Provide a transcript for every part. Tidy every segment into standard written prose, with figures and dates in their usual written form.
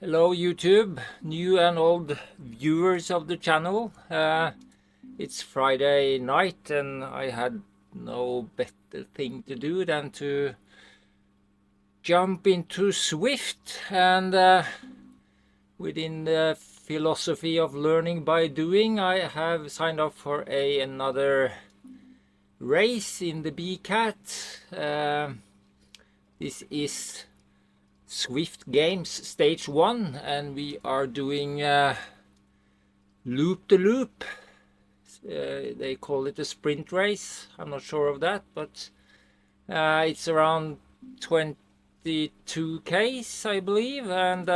Hello YouTube, new and old viewers of the channel. It's Friday night and I had no better thing to do than to jump into Zwift, and within the philosophy of learning by doing, I have signed up for another race in the BCAT. This is Zwift Games Stage 1 and we are doing loop the loop. They call it a sprint race. I'm not sure of that, but it's around 22 k's, I believe, and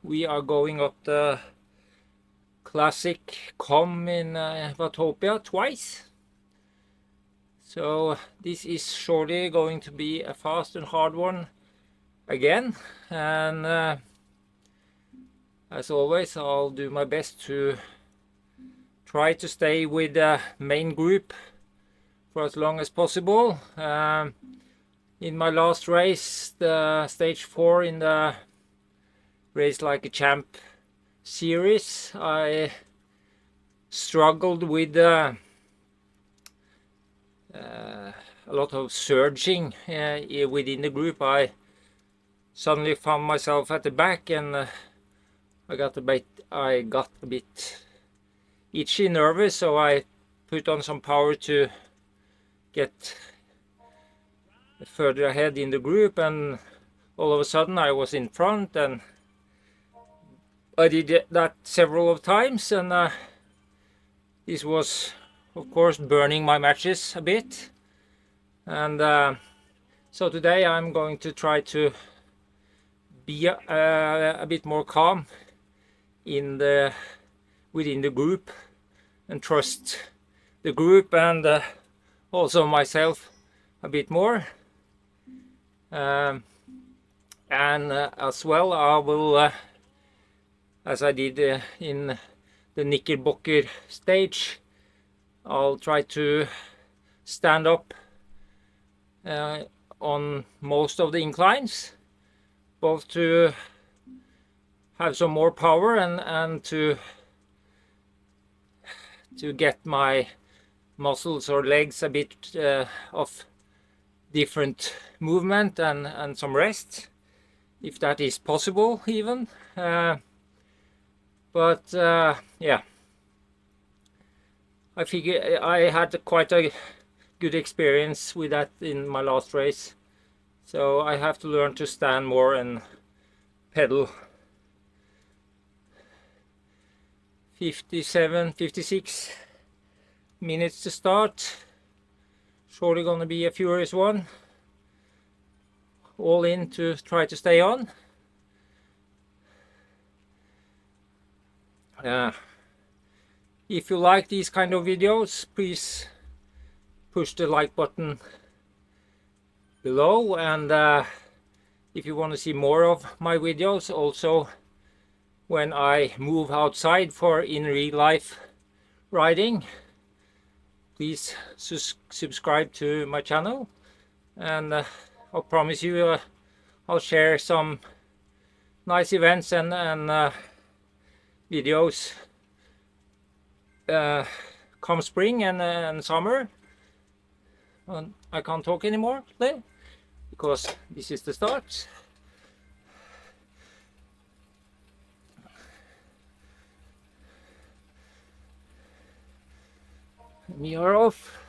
we are going up the classic KOM in Watopia twice. So this is surely going to be a fast and hard one again, and as always, I'll do my best to try to stay with the main group for as long as possible. In my last race, the stage 4 in the Race Like a Champ series, I struggled with a lot of surging within the group. I suddenly found myself at the back, and I got a bit itchy, nervous, so I put on some power to get further ahead in the group, and all of a sudden I was in front, and I did that several of times, and this was of course burning my matches a bit, and so today I'm going to try to be a bit more calm within the group and trust the group and also myself a bit more, and as well I will as I did in the Knickerbocker stage, I'll try to stand up on most of the inclines, both to have some more power and to get my muscles or legs a bit of different movement and some rest, if that is possible even. But yeah, I figure I had quite a good experience with that in my last race, so I have to learn to stand more and pedal. 56 minutes to start. Surely gonna be a furious one. All in to try to stay on. If you like these kind of videos, please push the like button below, and if you want to see more of my videos, also when I move outside for in real life riding, please subscribe to my channel, and I'll promise you I'll share some nice events and videos come spring and summer. I can't talk anymore today because this is the start. We are off.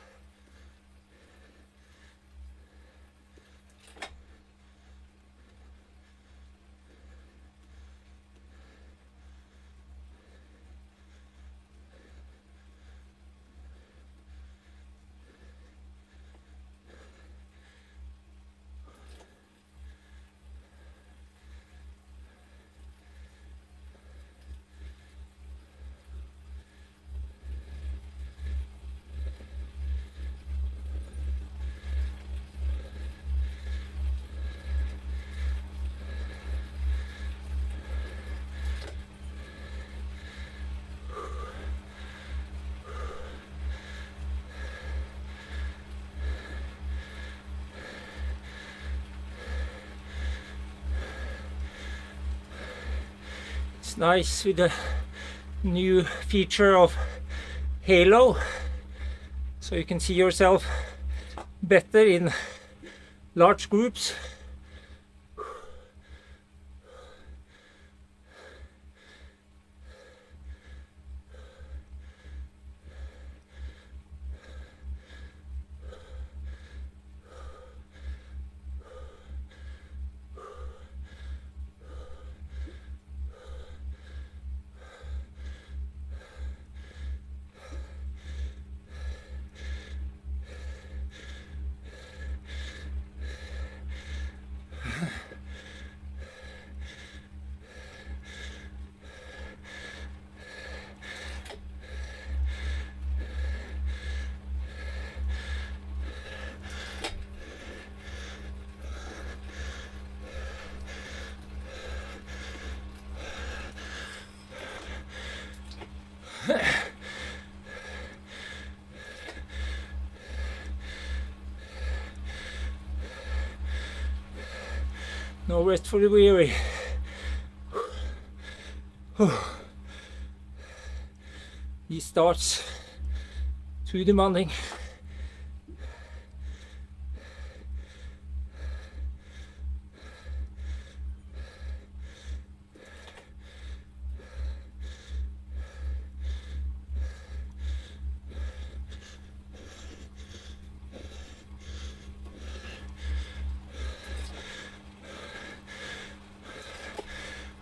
It's nice with the new feature of halo, so you can see yourself better in large groups. No rest for the weary. These starts too demanding.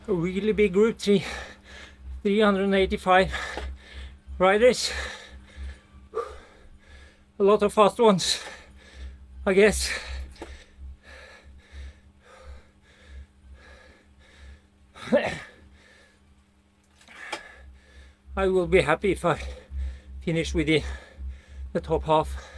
A really big group, 385 riders. A lot of fast ones, I guess. I will be happy if I finish within the top half.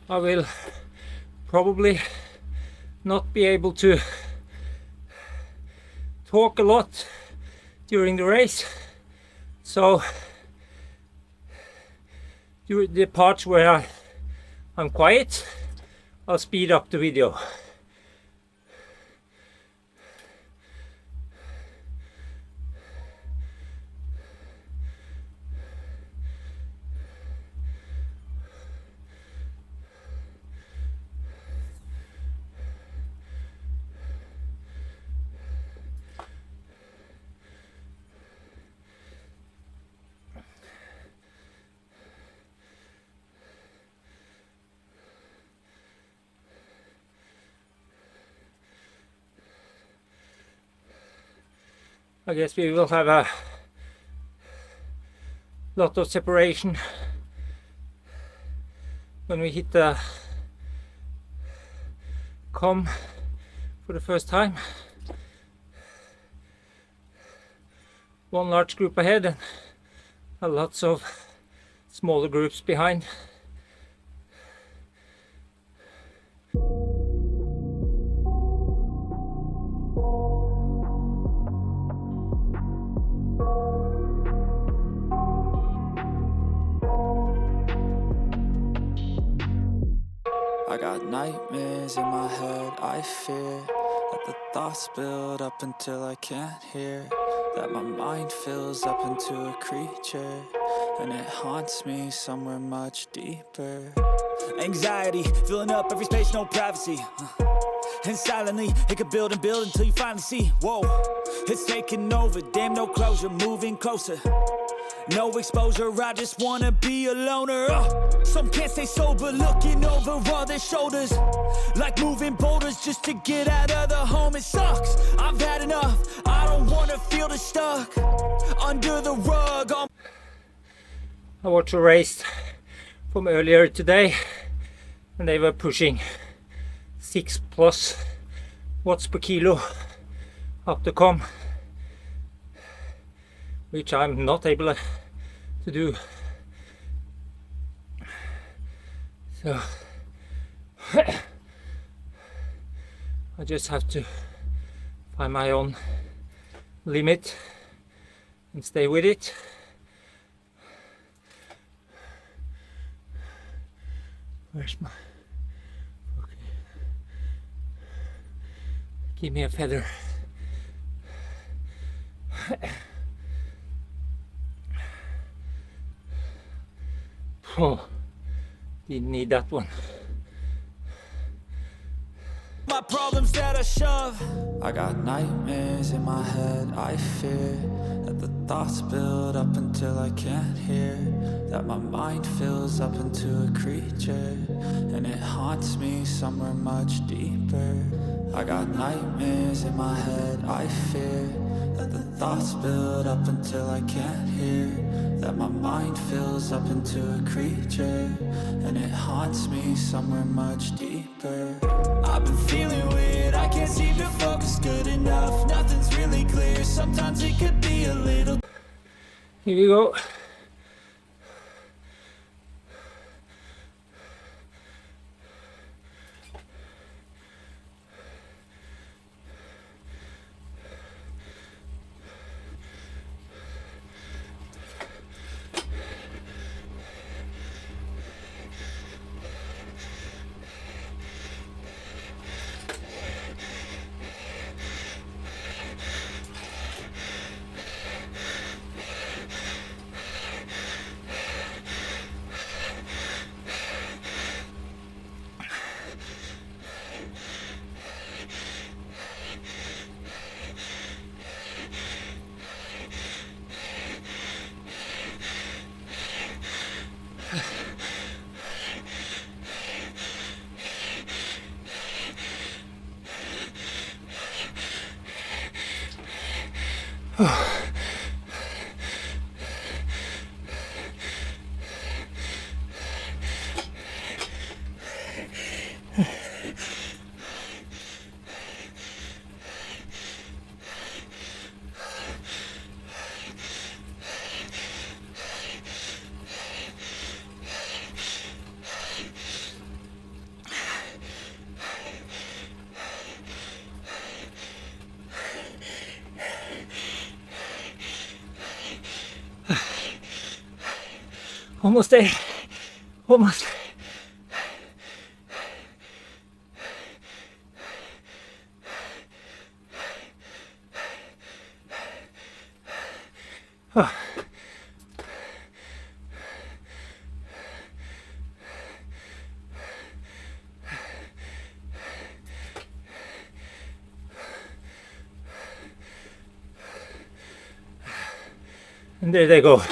I will probably not be able to talk a lot during the race, so during the parts where I'm quiet, I'll speed up the video. I guess we will have a lot of separation when we hit the KOM for the first time. One large group ahead and lots of smaller groups behind. I got nightmares in my head, I fear that the thoughts build up until I can't hear, that my mind fills up into a creature, and it haunts me somewhere much deeper. Anxiety, filling up every space, no privacy, and silently, it could build and build until you finally see, whoa, it's taking over, damn no closure, moving closer. No exposure, I just wanna be a loner. Some can't stay sober, looking over all their shoulders, like moving boulders just to get out of the home. It sucks, I've had enough, I don't wanna feel the stuck under the rug. I watched a race from earlier today and they were pushing 6+ watts per kilo. up the KOM, which I'm not able to do. So I just have to find my own limit and stay with it. Where's my... Okay. Give me a feather. Oh, didn't need that one. My problems that I shove. I got nightmares in my head. I fear that the thoughts build up until I can't hear, that my mind fills up into a creature, and it haunts me somewhere much deeper. I got nightmares in my head. I fear that the thoughts build up until I can't hear, that my mind fills up into a creature, and it haunts me somewhere much deeper. I've been feeling weird, I can't seem to focus good enough. Nothing's really clear, sometimes it could be a little... Here we go. Almost there. Almost. Oh. And there they go.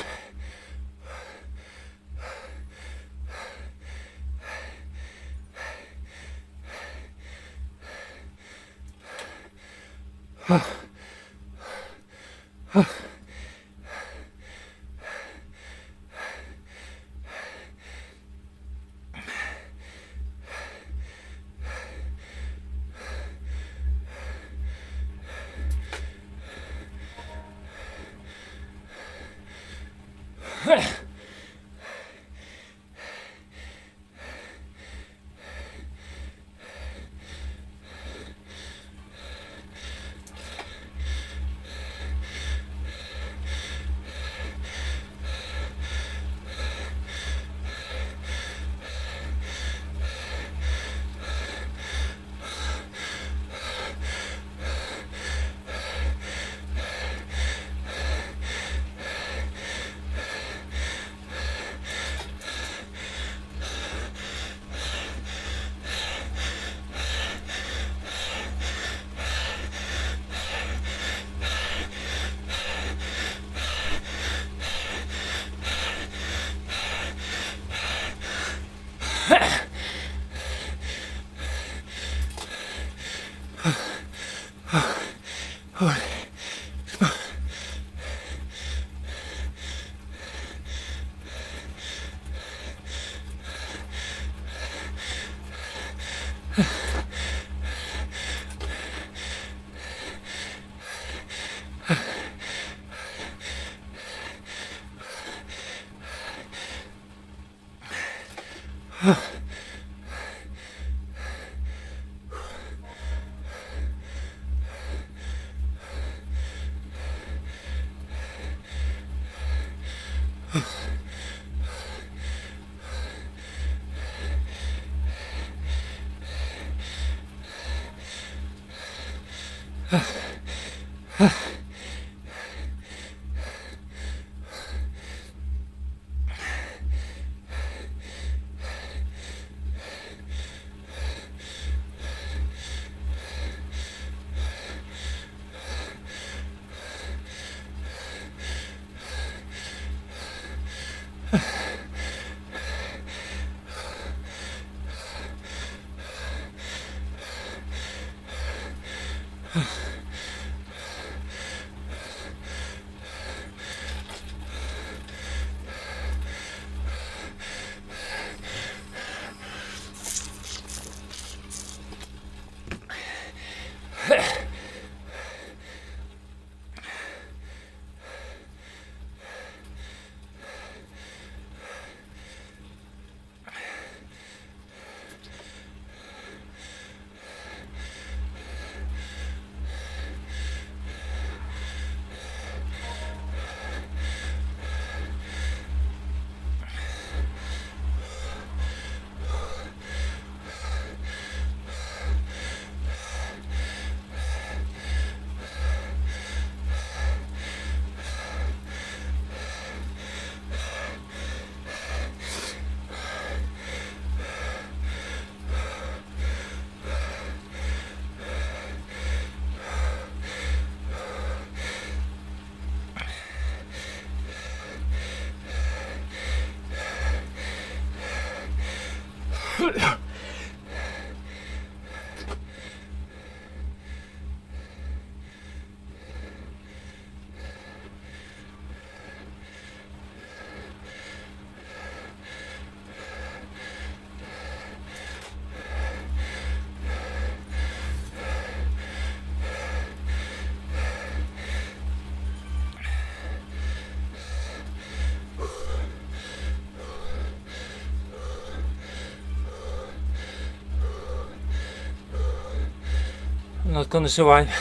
I'm not gonna survive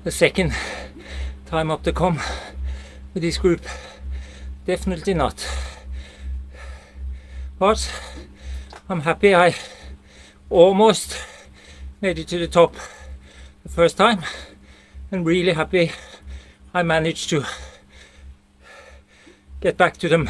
the second time up the KOM with this group. Definitely not. But I'm happy I almost made it to the top the first time, and really happy I managed to get back to them.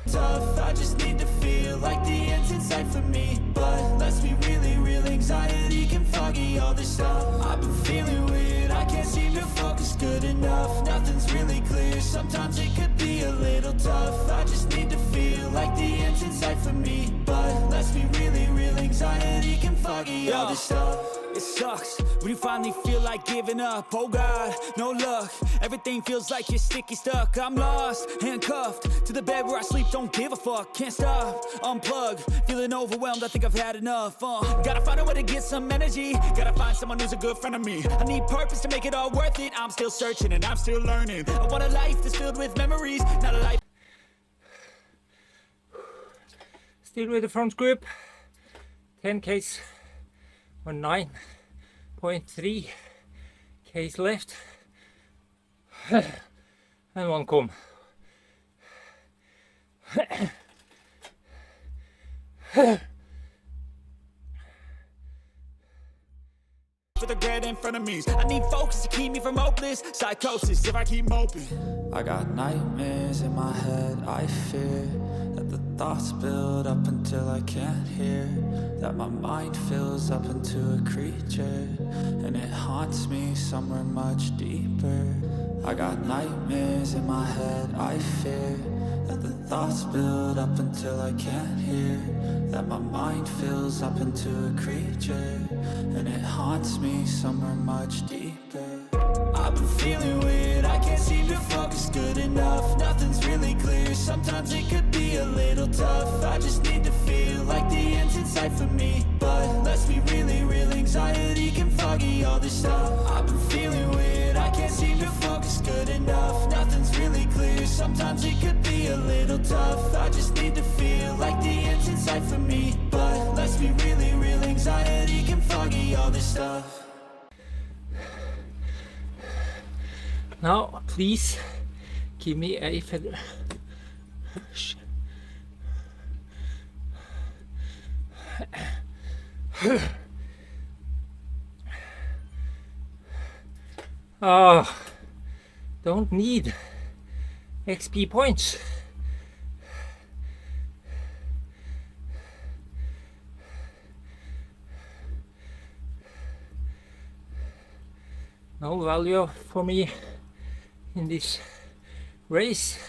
Tough, I just need to feel like the end's in sight for me. But let's be really real, anxiety can foggy all this stuff. I've been feeling weird, I can't seem to focus good enough. Nothing's really clear, sometimes it could be a little tough. I just need to feel like the end's in sight for me. But let's be really real, anxiety can foggy all this stuff. It sucks when you finally feel like giving up. Oh God, no luck. Everything feels like you're sticky stuck. I'm lost, handcuffed to the bed where I sleep. Don't give a fuck, can't stop. Unplug, feeling overwhelmed. I think I've had enough. Gotta find a way to get some energy. Gotta find someone who's a good friend of me. I need purpose to make it all worth it. I'm still searching and I'm still learning. I want a life that's filled with memories, not a life. Still with the front group. 10 Ks or 9.3 Ks left. And one KOM. For the great in front of me, I need focus to keep me from hopeless psychosis if I keep moping. I got nightmares in my head, I fear that the thoughts build up until I can't hear, that my mind fills up into a creature, and it haunts me somewhere much deeper. I got nightmares in my head, I fear that the thoughts build up until I can't hear, that my mind fills up into a creature, and it haunts me somewhere much deeper. I've been feeling weird, I can't seem to focus good enough. Nothing's really clear, sometimes it could be a little tough. I just need to feel like the end's in sight for me. But let's be really real, anxiety can foggy all this stuff. I've been feeling weird, I can't seem to focus good enough. Nothing's really clear, sometimes it could be a little tough. I just need to feel like the end's in sight for me. But let's be really real, anxiety can foggy all this stuff. Now, please give me a feather. Oh, don't need XP points. No value for me in this race.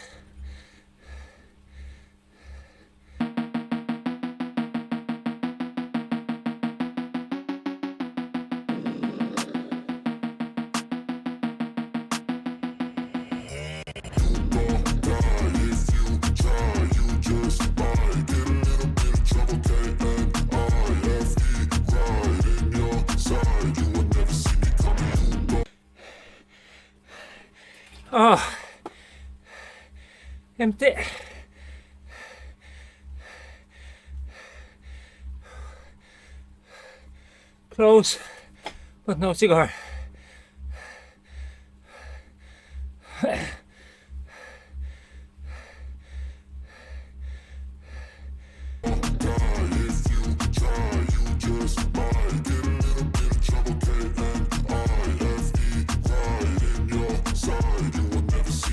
Oh, empty. Close, but no cigar.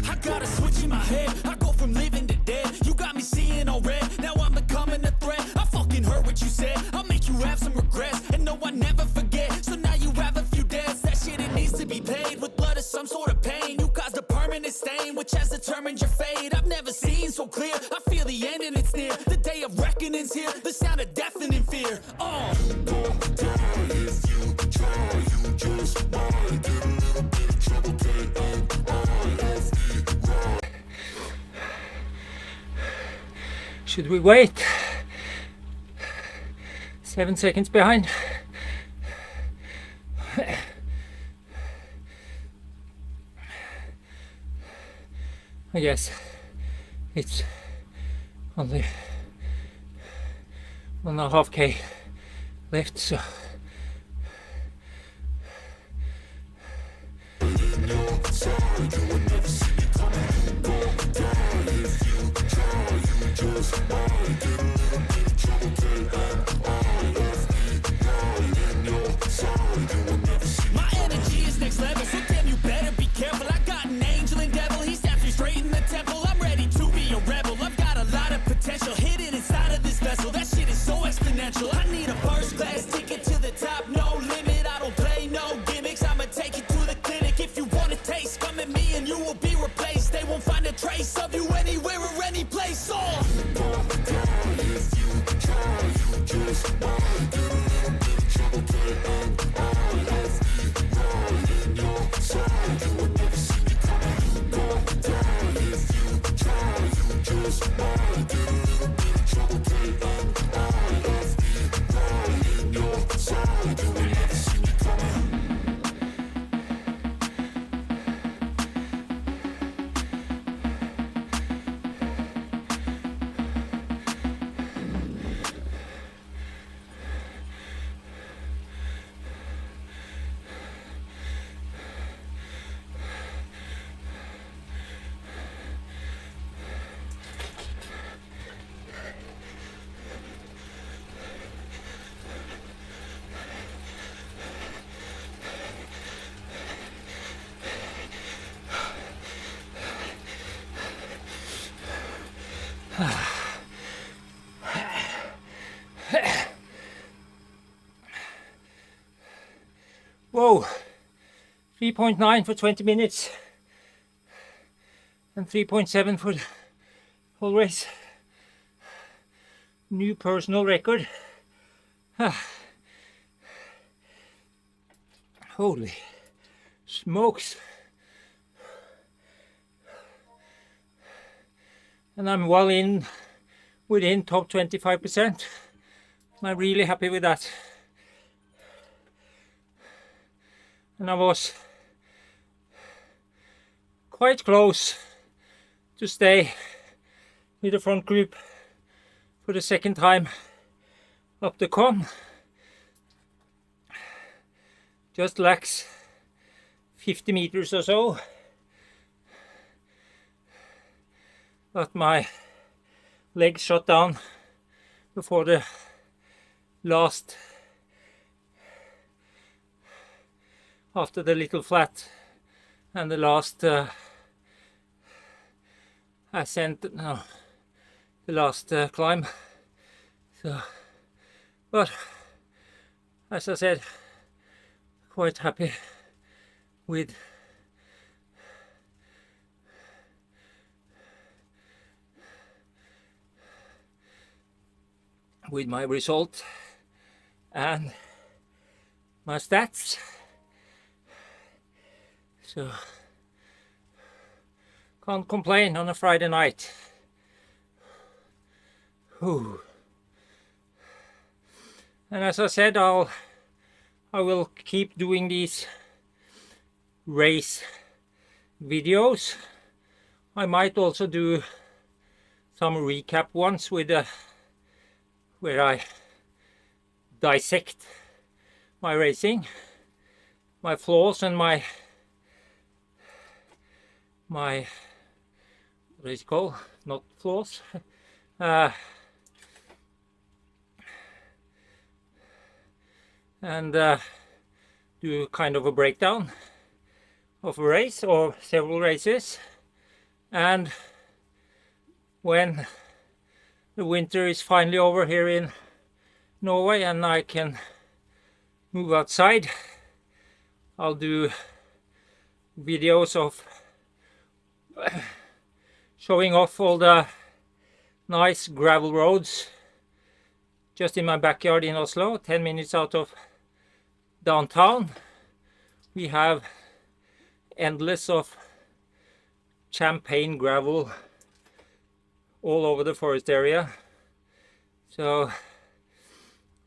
I got a switch in my head, I go from living to dead. You got me seeing all red, now I'm becoming a threat. I fucking heard what you said, I'll make you have some regrets. And no, I never forget, so now you have a few debts. That shit, it needs to be paid with blood or some sort of pain. You caused a permanent stain, which has determined your fate. I've never seen so clear, I feel the end and it's near. The day of reckoning's here, the sound of deafening fear. Should we wait? 7 seconds behind. I guess it's only 1.5K left, so My energy is next level, so damn you better be careful. I got an angel and devil, he snaps me straight in the temple. I'm ready to be a rebel, I've got a lot of potential hidden inside of this vessel. That shit is so exponential. I need a first class ticket to the top, no limit. I don't play no gimmicks, I'ma take you to the clinic. If you want a taste, come at me and you will be replaced. They won't find a trace of you anywhere or any place. whoa, 3.9 for 20 minutes and 3.7 for the whole race. New personal record. Holy smokes. And I'm well in within top 25%. I'm really happy with that. And I was quite close to stay with the front group for the second time up the KOM. Just lacks 50 meters or so but my legs shut down before the last, after the little flat and the last ascent, no, the last climb. So, but as I said, quite happy with my result and my stats. So can't complain on a Friday night. Whew. And as I said, I will keep doing these race videos. I might also do some recap ones with where I dissect my racing, my flaws and my what is it called? Not flaws. And do kind of a breakdown of a race or several races. And when the winter is finally over here in Norway and I can move outside, I'll do videos of showing off all the nice gravel roads just in my backyard in Oslo, 10 minutes out of downtown. We have endless of champagne gravel all over the forest area, so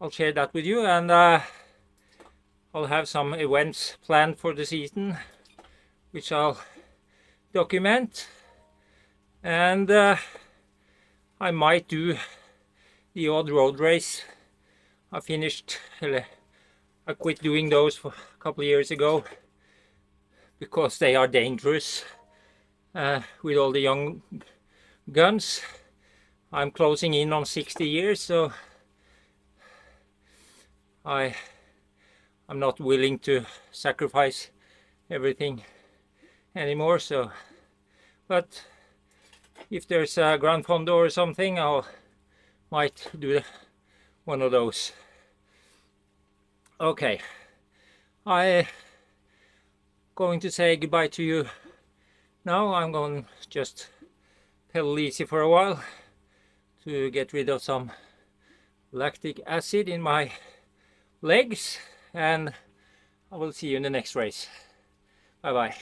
I'll share that with you. And I'll have some events planned for the season which I'll document, and I might do the odd road race. I quit doing those for a couple of years ago because they are dangerous with all the young guns. I'm closing in on 60 years, so I'm not willing to sacrifice everything anymore. So, but if there's a Grand Fondo or something, I might do one of those. Okay, I'm going to say goodbye to you now. I'm going to just pedal easy for a while to get rid of some lactic acid in my legs, and I will see you in the next race. Bye bye.